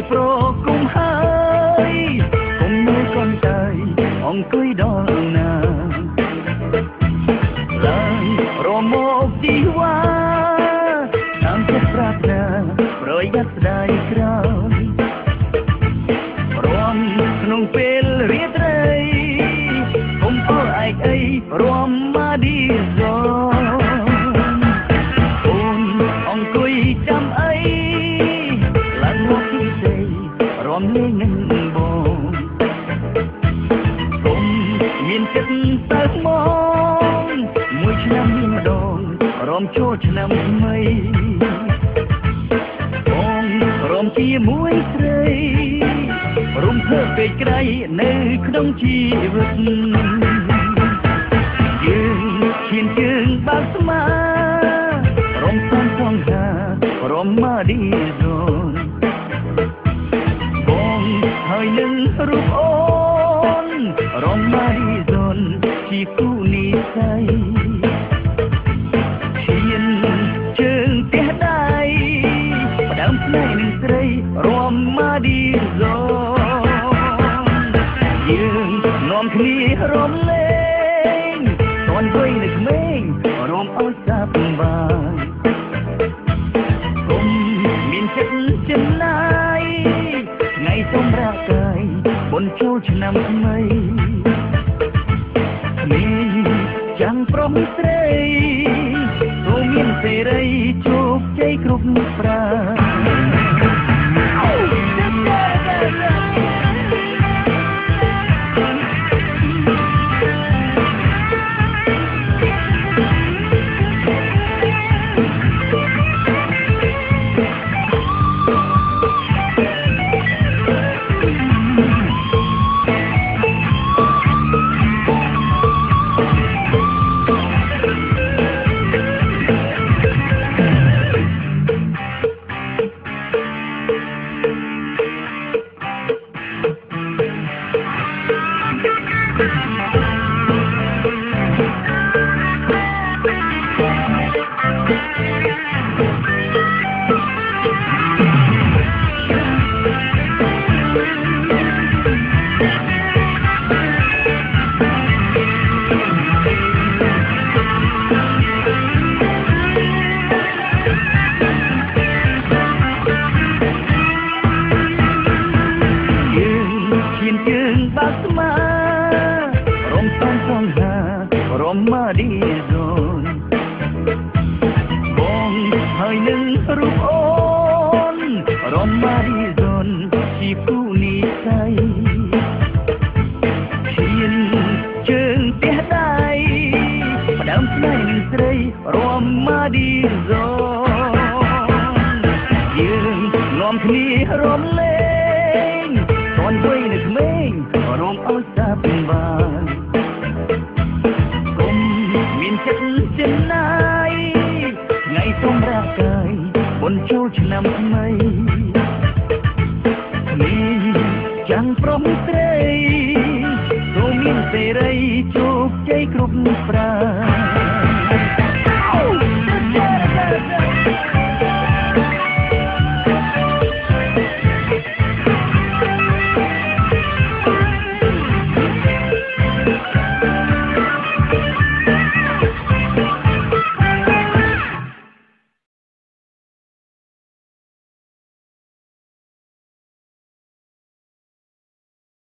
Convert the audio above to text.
ប្រគុំហើយគុំនៅកូនតើអង្គុយដល់ណាឡើងរមកជីវ៉ាតាមចិត្តប្រាថ្នាប្រយ័ត្នស្ដាយក្រោយរំក្នុងពេលរាត្រីគុំអើឯកអីរំមកឌីហ្សូគុំអង្គុយចាំអីឡើងមកពីស្រីរំលេងនឹងបងគុំមានចិត្តទៅមមួយឆ្នាំមានម្ដងរំចូលឆ្នាំថ្មីបងរំជាមួយស្រីរំភើបពេកក្រៃនៅក្នុងជីវិតយើងឈានជើងបាក់ស្មារំសំសងហារំមកឌីហ្សូនបងហើយនឹងរូបអូនរំមកឌីហ្សូនជាគូនិស័យឈានជើងផ្ទះដៃផ្ដើមផ្នែកនឹងស្រីរំមកឌីហ្សូយើងនាំគ្នារំលេងតនវ័យនៅក្មេងរំអោយសាប់បាយគុំមានចិត្តចំណាយថ្ងៃសម្រាប់កាយបុណ្យចូលឆ្នាំថ្មីនេះចាំប្រុសស្រីទូមានសេរីជោគជ័យគ្រប់ប្រា